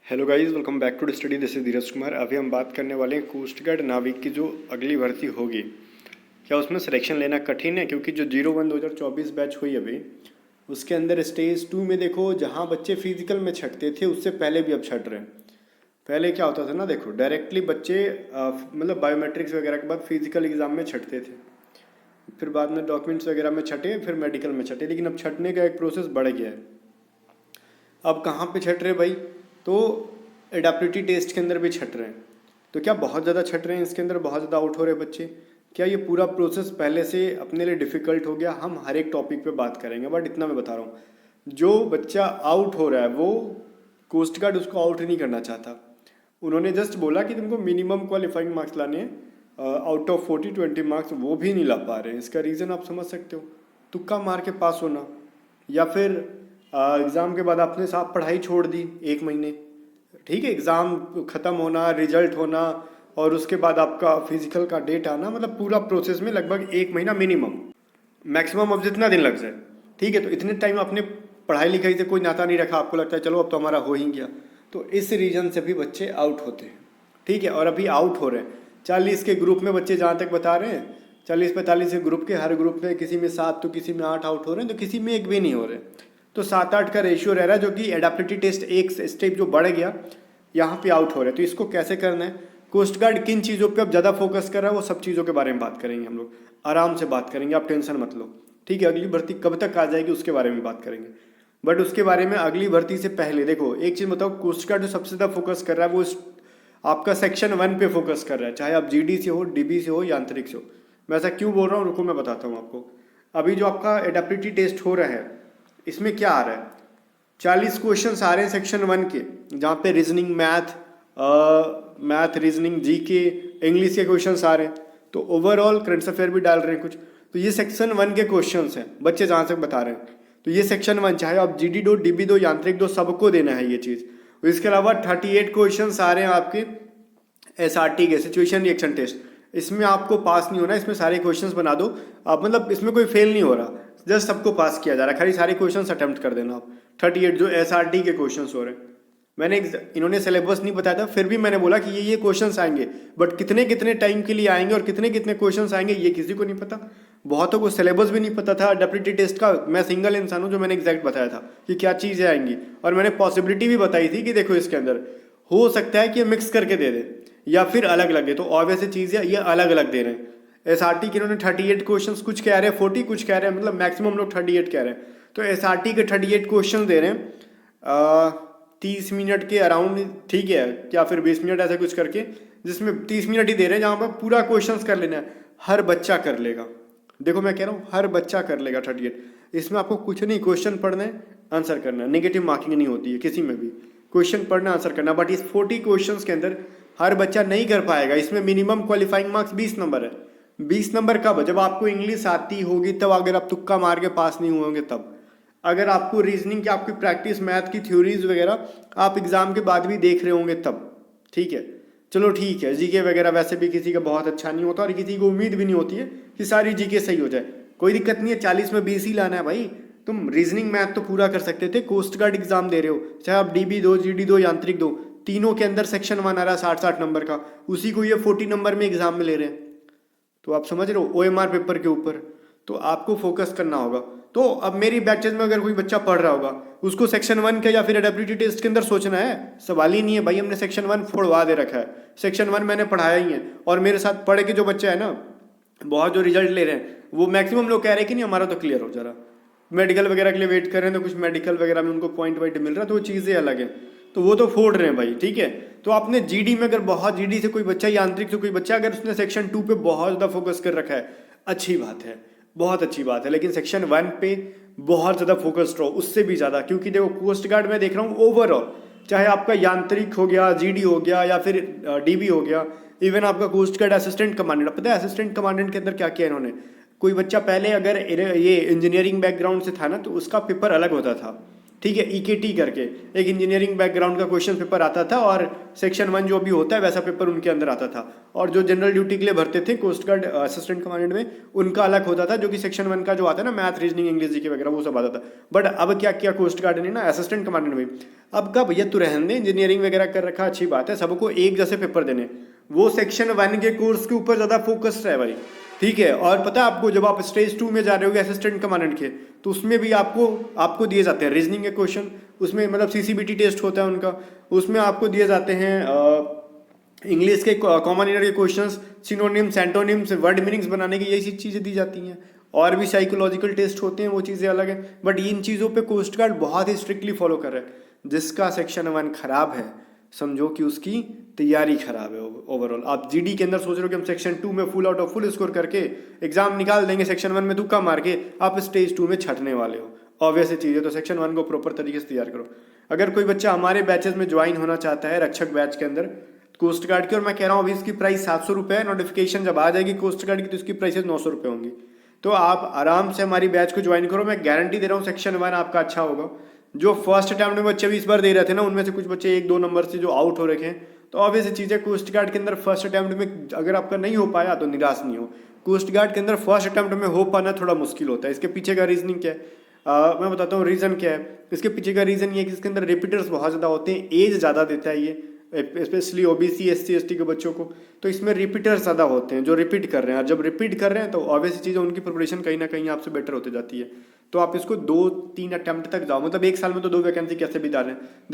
Hello guys, welcome back to study. This is Dheeraj Kumar. अभी हम बात करने वाले हैं कोस्ट गार्ड नाविक की जो अगली भर्ती होगी, क्या उसमें सिलेक्शन लेना कठिन है? क्योंकि जो 01/2024 बैच हुई अभी, उसके अंदर स्टेज 2 में देखो, जहाँ बच्चे फिजिकल में छटते थे उससे पहले भी अब छट रहे हैं। पहले क्या होता था ना, देखो डायरेक्टली बच्चे मतलब बायोमेट्रिक्स वगैरह के बाद फिजिकल एग्जाम में छटते थे, फिर बाद में डॉक्यूमेंट्स वगैरह में छटे, फिर मेडिकल में छटे। लेकिन अब छटने का एक प्रोसेस बढ़ गया है। अब कहाँ पे छट रहे भाई? तो एडाप्टिविटी टेस्ट के अंदर भी छट रहे हैं। तो क्या बहुत ज़्यादा छट रहे हैं इसके अंदर, बहुत ज़्यादा आउट हो रहे हैं बच्चे? क्या ये पूरा प्रोसेस पहले से अपने लिए डिफ़िकल्ट हो गया? हम हर एक टॉपिक पे बात करेंगे, बट इतना मैं बता रहा हूँ, जो बच्चा आउट हो रहा है वो कोस्ट गार्ड उसको आउट नहीं करना चाहता। उन्होंने जस्ट बोला कि तुमको मिनिमम क्वालिफाइंग मार्क्स लाने हैं, आउट ऑफ 40-20 मार्क्स वो भी नहीं ला पा रहे हैं। इसका रीज़न आप समझ सकते हो, तुक्का मार के पास होना, या फिर एग्ज़ाम के बाद आपने साफ पढ़ाई छोड़ दी 1 महीने। ठीक है, एग्ज़ाम ख़त्म होना, रिजल्ट होना, और उसके बाद आपका फिजिकल का डेट आना, मतलब पूरा प्रोसेस में लगभग 1 महीना मिनिमम, मैक्सिमम अब जितना दिन लग जाए। ठीक है, तो इतने टाइम आपने पढ़ाई लिखाई से कोई नाता नहीं रखा, आपको लगता है चलो अब तो हमारा हो ही गया। तो इस रीज़न से भी बच्चे आउट होते हैं। ठीक है, और अभी आउट हो रहे हैं 40 के ग्रुप में बच्चे, जहाँ तक बता रहे हैं 40-45 के ग्रुप के, हर ग्रुप में किसी में 7 तो किसी में 8 आउट हो रहे हैं, तो किसी में 1 भी नहीं हो रहे। तो 7-8 का रेशियो रह रहा है, जो कि एडाप्टिविटी टेस्ट एक स्टेप जो बढ़ गया, यहाँ पे आउट हो रहे हैं। तो इसको कैसे करना है, कोस्ट गार्ड किन चीज़ों पे अब ज़्यादा फोकस कर रहा है, वो सब चीज़ों के बारे में बात करेंगे हम लोग। आराम से बात करेंगे, आप टेंशन मत लो। ठीक है, अगली भर्ती कब तक आ जाएगी उसके बारे में बात करेंगे, बट उसके बारे में अगली भर्ती से पहले देखो एक चीज़ बताओ, कोस्ट गार्ड जो सबसे ज़्यादा फोकस कर रहा है वो आपका सेक्शन 1 पे फोकस कर रहा है, चाहे आप जीडी से हो, डीबी से हो, यांत्रिक से हो। मैं ऐसा क्यों बोल रहा हूँ, रुको मैं बताता हूँ आपको। अभी जो आपका एडेप्टिविटी टेस्ट हो रहा है, इसमें क्या आ रहा है, 40 क्वेश्चंस आ रहे हैं सेक्शन 1 के, जहाँ पे reasoning, math reasoning, GK, English के क्वेश्चंस आ रहे हैं। तो ओवरऑल करंट अफेयर भी डाल रहे हैं कुछ। तो ये सेक्शन 1 के क्वेश्चंस हैं, बच्चे जहाँ तक बता रहे हैं। तो ये सेक्शन 1, चाहे आप जीडी दो, डीबी दो, यांत्रिक दो, सबको देना है ये चीज़। और इसके अलावा 38 क्वेश्चंस आ रहे हैं आपके एसआरटी के, सिचुएशन रिएक्शन टेस्ट। इसमें आपको पास नहीं होना, इसमें सारे क्वेश्चंस बना दो आप, मतलब इसमें कोई फेल नहीं हो रहा, जस्ट सबको पास किया जा रहा है, खाली सारे क्वेश्चंस अटेम्प्ट कर देना आप। 38 जो एसआरटी के क्वेश्चंस हो रहे हैं, मैंने इन्होंने सिलेबस नहीं बताया था, फिर भी मैंने बोला कि ये क्वेश्चंस आएंगे, बट कितने कितने टाइम के लिए आएंगे और कितने कितने क्वेश्चंस आएंगे ये किसी को नहीं पता। बहुतों को सिलेबस भी नहीं पता था एडेप्टिविटी टेस्ट का। मैं सिंगल इंसान हूँ जो मैंने एग्जैक्ट बताया था कि क्या चीज़ें आएंगी, और मैंने पॉसिबिलिटी भी बताई थी कि देखो इसके अंदर हो सकता है कि मिक्स करके दे दे या फिर अलग अलग दे। तो ऑब्वियस चीज़ है, ये अलग अलग दे रहे हैं। एसआरटी के इन्होंने 38 क्वेश्चंस, कुछ कह रहे हैं 40, कुछ कह रहे हैं, मतलब मैक्सिमम लोग 38 कह रहे हैं। तो एसआरटी के 38 क्वेश्चन दे रहे हैं 30 मिनट के अराउंड, ठीक है, या फिर 20 मिनट ऐसा कुछ करके, जिसमें 30 मिनट ही दे रहे हैं, जहाँ पर पूरा क्वेश्चंस कर लेना है। हर बच्चा कर लेगा, देखो मैं कह रहा हूँ हर बच्चा कर लेगा 38। इसमें आपको कुछ नहीं, क्वेश्चन पढ़ना है, आंसर करना है, नेगेटिव मार्किंग नहीं होती है किसी में भी, क्वेश्चन पढ़ना, आंसर करना। बट इस 40 क्वेश्चंस के अंदर हर बच्चा नहीं कर पाएगा। इसमें मिनिमम क्वालिफाइंग मार्क्स 20 नंबर है। 20 नंबर कब? जब आपको इंग्लिश आती होगी तब, अगर आप तुक्का मार के पास नहीं होंगे तब। अगर आपको रीजनिंग की, आपकी प्रैक्टिस, मैथ की थ्योरीज वगैरह आप एग्जाम के बाद भी देख रहे होंगे तब। ठीक है, चलो ठीक है, जीके वगैरह वैसे भी किसी का बहुत अच्छा नहीं होता, और किसी को उम्मीद भी नहीं होती है कि सारी जीके सही हो जाए। कोई दिक्कत नहीं है, 40 में 20 ही लाना है भाई। तुम रीजनिंग मैथ तो पूरा कर सकते थे, कोस्ट गार्ड एग्जाम दे रहे हो, चाहे आप डीबी दो, जीडी दो, यांत्रिक दो, तीनों के अंदर सेक्शन 1 आ रहा है 60-60 नंबर का, उसी को ये 40 नंबर में एग्जाम में ले रहे हैं। तो आप समझ रहे हो, ओएमआर पेपर के ऊपर। तो आपको फोकस करना होगा। तो अब मेरी बैचेज में अगर कोई बच्चा पढ़ रहा होगा, उसको सेक्शन 1 के या फिर एडेप्टिविटी टेस्ट के अंदर सोचना है, सवाल ही नहीं है भाई। हमने सेक्शन 1 फोड़वा दे रखा है, सेक्शन 1 मैंने पढ़ाया ही है। और मेरे साथ पढ़ के जो बच्चा है ना, बहुत जो रिजल्ट ले रहे हैं, वो मैक्सिमम लोग कह रहे हैं कि नहीं हमारा तो क्लियर हो जा रहा, मेडिकल वगैरह के लिए वेट कर रहे हैं, तो कुछ मेडिकल वगैरह में उनको पॉइंट वाइट मिल रहा है, तो वो चीज़ें अलग है, तो वो तो फोड़ रहे हैं भाई। ठीक है, तो आपने जीडी में अगर बहुत, जीडी से कोई बच्चा, यांत्रिक से कोई बच्चा, अगर उसने सेक्शन 2 पे बहुत ज़्यादा फोकस कर रखा है, अच्छी बात है, बहुत अच्छी बात है। लेकिन सेक्शन 1 पे बहुत ज़्यादा फोकस्ड रहो, उससे भी ज़्यादा। क्योंकि देखो कोस्ट गार्ड में देख रहा हूँ ओवरऑल, चाहे आपका यांत्रिक हो गया, जीडी हो गया, या फिर डीबी हो गया, इवन आपका कोस्ट गार्ड असिस्टेंट कमांडेंट, पता है असिस्टेंट कमांडेंट के अंदर क्या किया इन्होंने? कोई बच्चा पहले अगर ये इंजीनियरिंग बैकग्राउंड से था ना, तो उसका पेपर अलग होता था। ठीक है, ईकेटी करके एक इंजीनियरिंग बैकग्राउंड का क्वेश्चन पेपर आता था और सेक्शन 1 जो भी होता है वैसा पेपर उनके अंदर आता था। और जो जनरल ड्यूटी के लिए भरते थे कोस्ट गार्ड असिस्टेंट कमांडेंट में, उनका अलग होता था, जो कि सेक्शन 1 का जो आता है ना मैथ, रीजनिंग, इंग्लिश जीके वगैरह वो सब आता था। बट अब क्या किया कोस्ट गार्ड ने ना असिस्टेंट कमांडेंट में, अब का भैया तू रहने दे, इंजीनियरिंग वगैरह कर रखा अच्छी बात है, सबको एक जैसे पेपर देने, वो सेक्शन 1 के कोर्स के ऊपर ज़्यादा फोकस्ड है भाई। ठीक है, और पता है आपको जब आप स्टेज 2 में जा रहे हो असिस्टेंट कमांडेंट के, तो उसमें भी आपको दिए जाते हैं रीजनिंग के क्वेश्चन, उसमें मतलब सीसीबीटी टेस्ट होता है उनका, उसमें आपको दिए जाते हैं इंग्लिश के कॉमन ईयर के questions, synonyms, antonyms, word meanings बनाने की यही चीज़ें दी जाती हैं। और भी साइकोलॉजिकल टेस्ट होते हैं, वो चीज़ें अलग है। बट इन चीज़ों पे कोस्ट गार्ड बहुत ही स्ट्रिक्टली फॉलो कर रहा है। जिसका सेक्शन 1 खराब है समझो कि उसकी तैयारी खराब है ओवरऑल। आप जीडी के अंदर सोच रहे हो कि हम सेक्शन 2 में full out of full score करके एग्जाम निकाल देंगे, सेक्शन 1 में तुक्का मार के आप स्टेज 2 में छटने वाले हो, ऑब्वियस चीज़ है। तो सेक्शन 1 को प्रॉपर तरीके से तैयार करो। अगर कोई बच्चा हमारे बैचेस में ज्वाइन होना चाहता है रक्षक बैच के अंदर कोस्ट गार्ड की, और मैं कह रहा हूँ अभी इसकी प्राइस 700 रुपये है, नोटिफिकेशन जब आ जाएगी कोस्ट गार्ड की तो इसकी प्राइसेस 900 रुपये होंगी। तो आप आराम से हमारी बैच को ज्वाइन करो, मैं गारंटी दे रहा हूँ सेक्शन 1 आपका अच्छा होगा। जो फर्स्ट अटैम्प्ट में बच्चे भी इस बार दे रहे थे ना, उनमें से कुछ बच्चे 1-2 नंबर से जो आउट हो रखे हैं, तो ऑब्वियस चीज़ है कोस्ट गार्ड के अंदर फर्स्ट अटैम्प्ट में अगर आपका नहीं हो पाया तो निराश नहीं हो। कोस्ट गार्ड के अंदर फर्स्ट अटैम्प्ट में हो पाना थोड़ा मुश्किल होता है। इसके पीछे का रीजनिंग क्या है मैं बताता हूँ, रीज़न क्या है इसके पीछे का। रीज़न ये है कि इसके अंदर रिपीटर्स बहुत ज़्यादा होते हैं, एज ज़्यादा देता है ये, स्पेशली ओबीसी SC ST के बच्चों को, तो इसमें रिपीटर्स ज़्यादा होते हैं जो रिपीट कर रहे हैं। और जब रिपीट कर रहे हैं तो ऑब्वियस चीज़ है उनकी प्रिपरेशन कहीं ना कहीं आपसे बेटर होती जाती है। तो आप इसको 2-3 अटैम्प्ट तक जाओ, मतलब एक साल में तो 2 वैकेंसी कैसे भी दे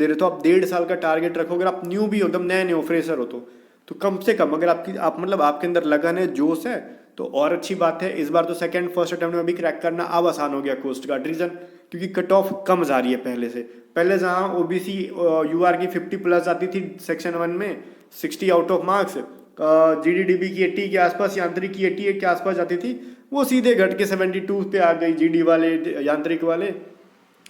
रहे, तो आप 1.5 साल का टारगेट रखो। अगर आप न्यू भी हो, एकदम नए हो, फ्रेशर हो, तो कम से कम अगर मतलब आपके अंदर लगन है, जोश है, तो और अच्छी बात है। इस बार तो सेकंड फर्स्ट अटैम्प्ट में भी क्रैक करना अब आसान हो गया कोस्ट गार्ड। रीजन क्योंकि कट ऑफ कम जा रही है पहले से। पहले जहाँ ओबीसी UR की 50+ आती थी सेक्शन 1 में, 60 आउट ऑफ मार्क्स, GDDB की 80 के आसपास, यांत्रिक की 88 के आसपास जाती थी, वो सीधे घट के 72 पे आ गई GD वाले, यांत्रिक वाले।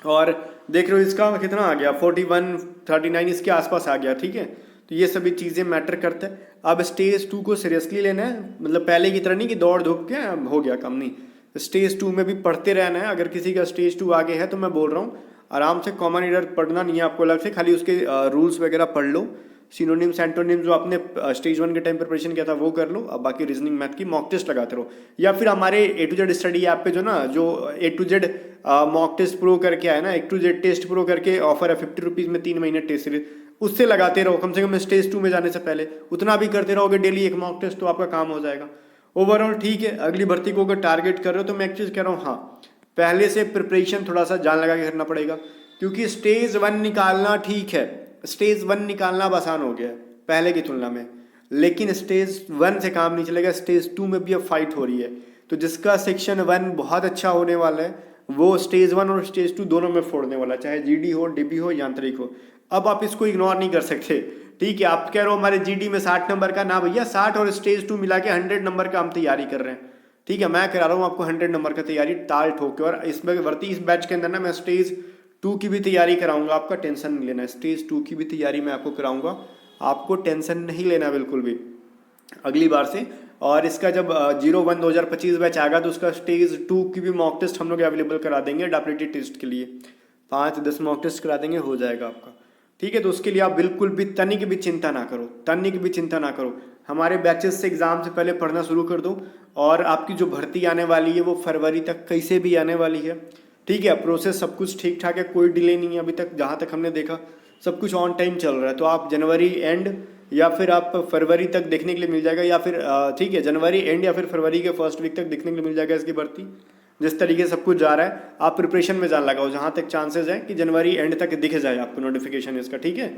और देख रहे हो इसका कितना आ गया, 41 39 इसके आसपास आ गया। ठीक है, तो ये सभी चीज़ें मैटर करते हैं। अब स्टेज 2 को सीरियसली लेना है, मतलब पहले की तरह नहीं कि दौड़ धूप के हो गया कम, नहीं, स्टेज 2 में भी पढ़ते रहना है। अगर किसी का स्टेज 2 आगे है तो मैं बोल रहा हूँ आराम से कॉमन ईयर पढ़ना नहीं है आपको अलग से, खाली उसके रूल्स वगैरह पढ़ लो, सिनोनिम्स एंटोनिम्स जो आपने स्टेज 1 के टाइम प्रिपरेशन किया था वो कर लो। अब बाकी रीजनिंग मैथ की मॉक टेस्ट लगाते रहो, या फिर हमारे A to Z study app पे जो A to Z mock test pro करके आया ना, A to Z test pro करके ऑफर है 50 रुपीज़ में 3 महीने टेस्ट सीरीज, उससे लगाते रहो। कम से कम स्टेज 2 में जाने से पहले उतना भी करते रहोगे डेली एक मॉक टेस्ट, तो आपका काम हो जाएगा ओवरऑल। ठीक है, अगली भर्ती को अगर टारगेट कर रहे हो तो मैं एक चीज़ कह रहा हूँ, हाँ पहले से प्रिपरेशन थोड़ा सा जान लगा के करना पड़ेगा, क्योंकि स्टेज 1 निकालना ठीक है, स्टेज 1 निकालना अब आसान हो गया है पहले की तुलना में, लेकिन स्टेज 1 से काम नहीं चलेगा, स्टेज 2 में भी अब फाइट हो रही है। तो जिसका सेक्शन 1 बहुत अच्छा होने वाला है वो स्टेज 1 और स्टेज 2 दोनों में फोड़ने वाला, चाहे GD हो, DB हो, यांत्रिक हो। अब आप इसको इग्नोर नहीं कर सकते। ठीक है, आप कह रहे हो हमारे GD में 60 नंबर का, ना भैया 60 और स्टेज 2 मिला के 100 नंबर का हम तैयारी कर रहे हैं। ठीक है, मैं करा रहा हूँ आपको 100 नंबर का तैयारी ताल ठोक के। और इसमें भर्ती इस बैच के अंदर ना मैं स्टेज 2 की भी तैयारी कराऊंगा, आपका टेंशन नहीं लेना। स्टेज 2 की भी तैयारी मैं आपको कराऊंगा, आपको टेंशन नहीं लेना बिल्कुल भी अगली बार से। और इसका जब 01/2025 बैच आएगा तो उसका स्टेज 2 की भी मॉक टेस्ट हम लोग अवेलेबल करा देंगे एडैप्टिविटी टेस्ट के लिए, 5-10 मॉक टेस्ट करा देंगे, हो जाएगा आपका। ठीक है, तो उसके लिए आप बिल्कुल भी तनिक भी चिंता ना करो, हमारे बैचेस से एग्जाम से पहले पढ़ना शुरू कर दो। और आपकी जो भर्ती आने वाली है वो फरवरी तक कैसे भी आने वाली है। ठीक है, प्रोसेस सब कुछ ठीक ठाक है, कोई डिले नहीं है अभी तक, जहाँ तक हमने देखा सब कुछ ऑन टाइम चल रहा है। तो आप जनवरी एंड या फिर आप फरवरी तक देखने के लिए मिल जाएगा, या फिर ठीक है जनवरी एंड या फिर फरवरी के फर्स्ट वीक तक देखने के लिए मिल जाएगा इसकी भर्ती। जिस तरीके से सब कुछ जा रहा है आप प्रिपरेशन में जान लगाओ, जहाँ तक चांसेस है कि जनवरी एंड तक दिख जाए आपको नोटिफिकेशन इसका। ठीक है,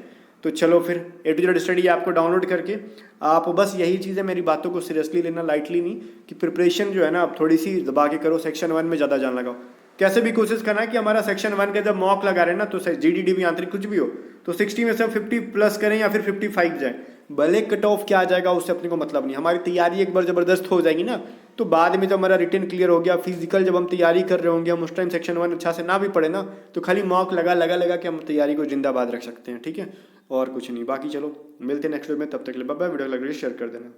तो चलो फिर A to Z स्टडी आपको डाउनलोड करके आप बस यही चीज़ है, मेरी बातों को सीरियसली लेना, लाइटली नहीं, कि प्रिपरेशन जो है ना आप थोड़ी सी दबा के करो, सेक्शन 1 में ज़्यादा जान लगाओ। कैसे भी कोशिश करना है कि हमारा सेक्शन 1 का जब मॉक लगा रहे हैं ना, तो GD DB यांत्रिक कुछ भी हो तो 60 में से 50+ करें या फिर 55 जाए, भले कट ऑफ क्या आ जाएगा उससे अपने को मतलब नहीं। हमारी तैयारी एक बार ज़बरदस्त हो जाएगी ना, तो बाद में जब हमारा रिटन क्लियर हो गया, फिजिकल जब हम तैयारी कर रहे होंगे, हम उस टाइम सेक्शन 1 अच्छा से ना भी पढ़े ना, तो खाली मॉक लगा के हम तैयारी को जिंदाबाद रख सकते हैं। ठीक है, और कुछ नहीं। बाकी चलो मिलते हैं नेक्स्ट वीडियो में, तब तक के लिए बाय बाय। वीडियो लग रही है शेयर कर देना।